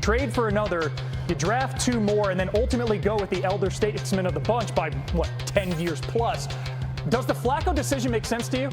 trade for another, you draft 2 more, and then ultimately go with the elder statesman of the bunch by, 10 years plus. Does the Flacco decision make sense to you?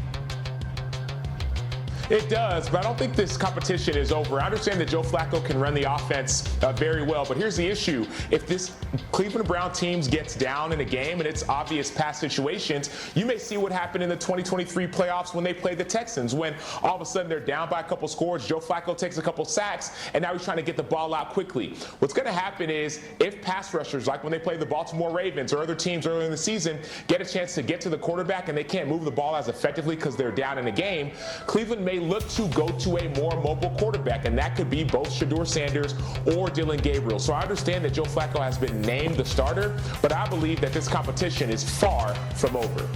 It does, but I don't think this competition is over. I understand that Joe Flacco can run the offense very well, but here's the issue. If this Cleveland Brown team gets down in a game and it's obvious past situations, you may see what happened in the 2023 playoffs when they played the Texans, when all of a sudden they're down by a couple scores, Joe Flacco takes a couple sacks, and now he's trying to get the ball out quickly. What's going to happen is if pass rushers, like when they play the Baltimore Ravens or other teams earlier in the season, get a chance to get to the quarterback and they can't move the ball as effectively because they're down in a game, Cleveland may look to go to a more mobile quarterback, and that could be both Shedeur Sanders or Dillon Gabriel. So I understand that Joe Flacco has been named the starter, but I believe that this competition is far from over.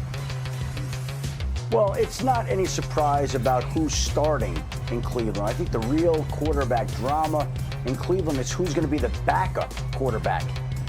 Well, it's not any surprise about who's starting in Cleveland. I think the real quarterback drama in Cleveland is who's going to be the backup quarterback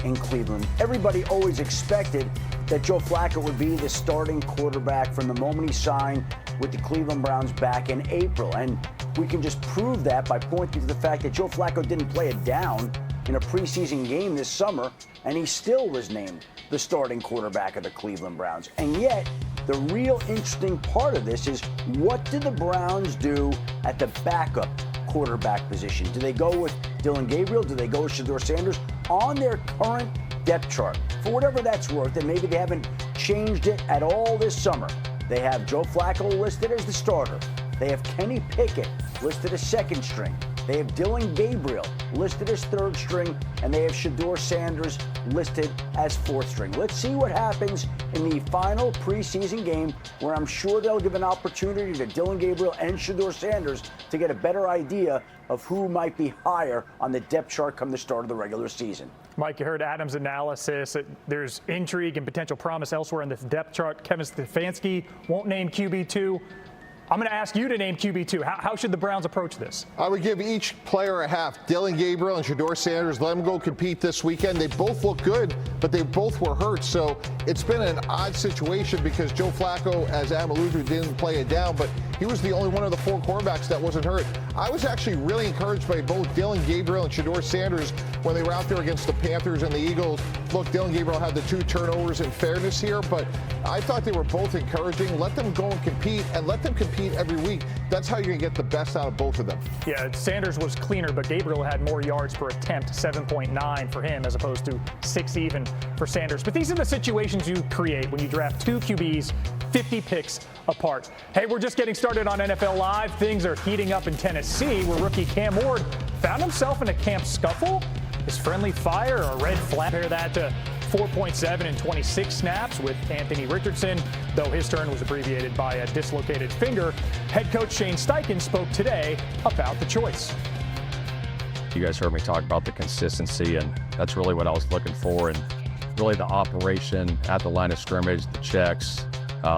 in Cleveland. Everybody always expected that Joe Flacco would be the starting quarterback from the moment he signed with the Cleveland Browns back in April. And we can just prove that by pointing to the fact that Joe Flacco didn't play it down in a preseason game this summer, and he still was named the starting quarterback of the Cleveland Browns. And yet, the real interesting part of this is, what do the Browns do at the backup quarterback position? Do they go with Dillon Gabriel? Do they go with Shedeur Sanders? On their current depth chart, for whatever that's worth, and maybe they haven't changed it at all this summer, they have Joe Flacco listed as the starter. They have Kenny Pickett listed as second string. They have Dillon Gabriel listed as third string, and they have Shedeur Sanders listed as fourth string. Let's see what happens in the final preseason game, where I'm sure they'll give an opportunity to Dillon Gabriel and Shedeur Sanders to get a better idea of who might be higher on the depth chart come the start of the regular season. Mike, you heard Adam's analysis. There's intrigue and potential promise elsewhere in this depth chart. Kevin Stefanski won't name QB2. I'm going to ask you to name QB2. How should the Browns approach this? I would give each player a half. Dillon Gabriel and Shedeur Sanders, let them go compete this weekend. They both look good, but they both were hurt. So it's been an odd situation because Joe Flacco, as Adam alluded to, didn't play it down, but he was the only one of the 4 quarterbacks that wasn't hurt. I was actually really encouraged by both Dillon Gabriel and Shedeur Sanders when they were out there against the Panthers and the Eagles. Look, Dillon Gabriel had the 2 turnovers in fairness here, but I thought they were both encouraging. Let them go and compete, and let them compete every week. That's how you're going to get the best out of both of them. Yeah, Sanders was cleaner, but Gabriel had more yards per attempt, 7.9 for him as opposed to 6 even for Sanders. But these are the situations you create when you draft 2 QBs 50 picks apart. Hey, we're just getting started on NFL Live. Things are heating up in Tennessee, where rookie Cam Ward found himself in a camp scuffle. Is friendly fire a red flag? Compare that to 4.7 and 26 snaps with Anthony Richardson, though his turn was abbreviated by a dislocated finger. Head coach Shane Steichen spoke today about the choice. You guys heard me talk about the consistency, and that's really what I was looking for, and really the operation at the line of scrimmage, the checks,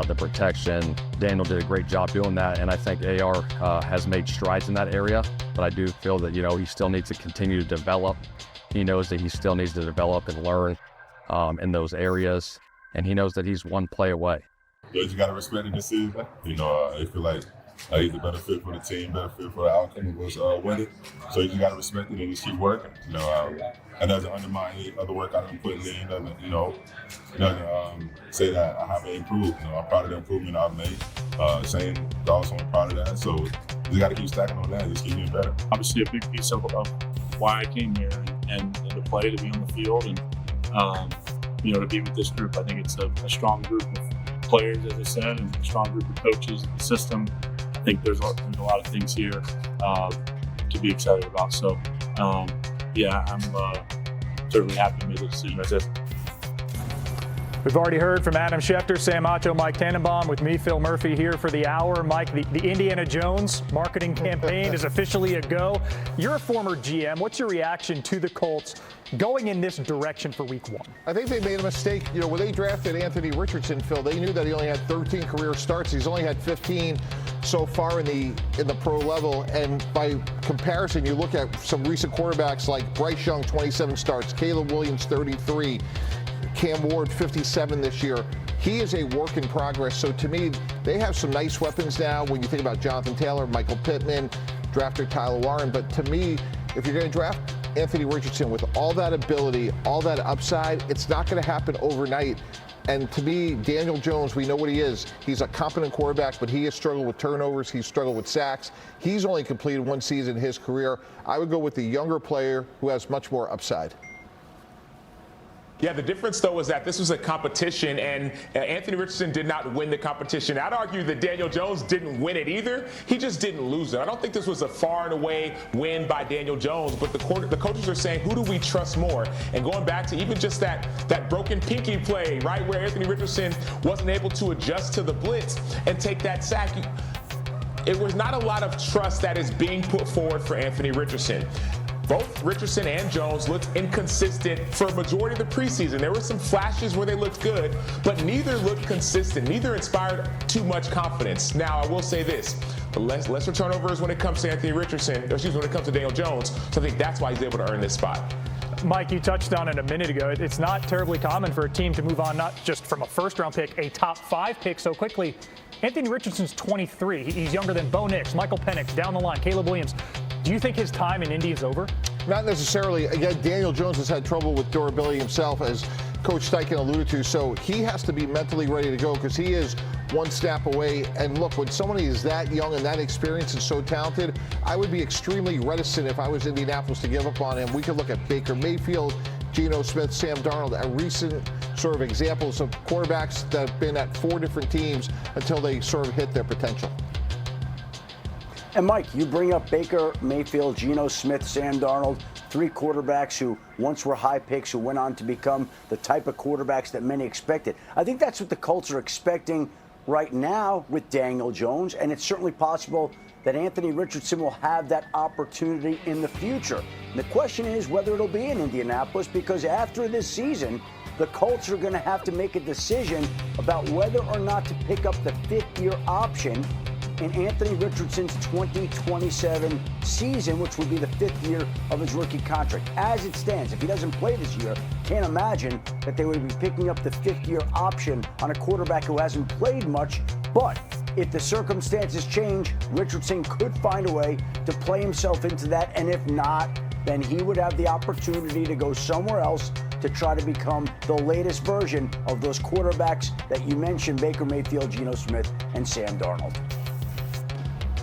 the protection. Daniel did a great job doing that, and I think AR has made strides in that area, but I do feel that, he still needs to continue to develop. He knows that he still needs to develop and learn in those areas, and he knows that he's one play away. Yeah, you got to respect the decision. I feel like he's a better fit for the team, better fit for the outcome of what's winning. So you just got to respect it and just keep working. And doesn't undermine any other work I've been putting in. Doesn't say that I haven't improved. I'm proud of the improvement I've made. Shane is also proud of that. So you just got to keep stacking on that. Just keep getting better. Obviously, a big piece of why I came here and to play, to be on the field, and to be with this group. I think it's a strong group of players, as I said, and a strong group of coaches, the system. I think there's a lot of things here to be excited about. So, I'm certainly happy to make the decision I did. We've already heard from Adam Schefter, Sam Acho, Mike Tannenbaum, with me, Phil Murphy, here for the hour. Mike, the Indiana Jones marketing campaign is officially a go. You're a former GM. What's your reaction to the Colts going in this direction for Week 1? I think they made a mistake. When they drafted Anthony Richardson, Phil, they knew that he only had 13 career starts. He's only had 15 so far in the pro level. And by comparison, you look at some recent quarterbacks like Bryce Young, 27 starts, Caleb Williams, 33. Cam Ward, 57 this year. He is a work in progress. So to me, they have some nice weapons now when you think about Jonathan Taylor, Michael Pittman, drafted Tyler Warren. But to me, if you're going to draft Anthony Richardson, with all that ability, all that upside, it's not going to happen overnight. And to me, Daniel Jones, we know what he is. He's a competent quarterback, but he has struggled with turnovers. He's struggled with sacks. He's only completed one season in his career. I would go with the younger player who has much more upside. Yeah, the difference, though, is that this was a competition, and Anthony Richardson did not win the competition. I'd argue that Daniel Jones didn't win it either. He just didn't lose it. I don't think this was a far and away win by Daniel Jones, but the coaches are saying, who do we trust more? And going back to even just that broken pinky play, right, where Anthony Richardson wasn't able to adjust to the blitz and take that sack. It was not a lot of trust that is being put forward for Anthony Richardson. Both Richardson and Jones looked inconsistent for a majority of the preseason. There were some flashes where they looked good, but neither looked consistent. Neither inspired too much confidence. Now, I will say this. Lesser turnovers when it comes to Anthony Richardson, when it comes to Daniel Jones. So I think that's why he's able to earn this spot. Mike, you touched on it a minute ago. It's not terribly common for a team to move on not just from a first-round pick, a top-5 pick so quickly. Anthony Richardson's 23. He's younger than Bo Nix, Michael Penix, down the line, Caleb Williams. Do you think his time in Indy is over? Not necessarily. Again, Daniel Jones has had trouble with durability himself, as Coach Steichen alluded to, so he has to be mentally ready to go because he is one snap away. And look, when somebody is that young and that experienced and so talented, I would be extremely reticent if I was Indianapolis to give up on him. We could look at Baker Mayfield, Geno Smith, Sam Darnold, and recent sort of examples of quarterbacks that have been at 4 different teams until they sort of hit their potential. And Mike, you bring up Baker Mayfield, Geno Smith, Sam Darnold, 3 quarterbacks who once were high picks, who went on to become the type of quarterbacks that many expected. I think that's what the Colts are expecting right now with Daniel Jones, and it's certainly possible that Anthony Richardson will have that opportunity in the future. And the question is whether it'll be in Indianapolis, because after this season, the Colts are going to have to make a decision about whether or not to pick up the 5th-year option in Anthony Richardson's 2027 season, which would be the 5th year of his rookie contract. As it stands, if he doesn't play this year, can't imagine that they would be picking up the 5th-year option on a quarterback who hasn't played much. But if the circumstances change, Richardson could find a way to play himself into that, and if not, then he would have the opportunity to go somewhere else to try to become the latest version of those quarterbacks that you mentioned, Baker Mayfield, Geno Smith, and Sam Darnold.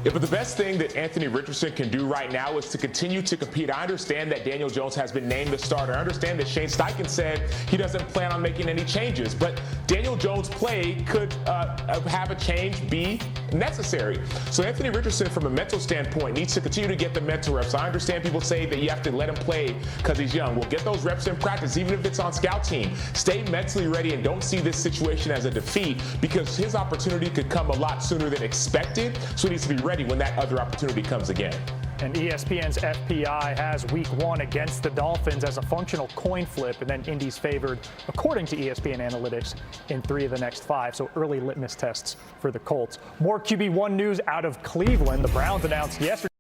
Yeah, but the best thing that Anthony Richardson can do right now is to continue to compete. I understand that Daniel Jones has been named the starter. I understand that Shane Steichen said he doesn't plan on making any changes, but Daniel Jones' play could have a change be necessary. So Anthony Richardson, from a mental standpoint, needs to continue to get the mental reps. I understand people say that you have to let him play because he's young. Well, get those reps in practice, even if it's on scout team. Stay mentally ready and don't see this situation as a defeat, because his opportunity could come a lot sooner than expected. So he needs to be ready when that other opportunity comes again. And ESPN's FPI has Week 1 against the Dolphins as a functional coin flip, and then Indy's favored, according to ESPN Analytics, in 3 of the next 5. So early litmus tests for the Colts. More QB1 news out of Cleveland. The Browns announced yesterday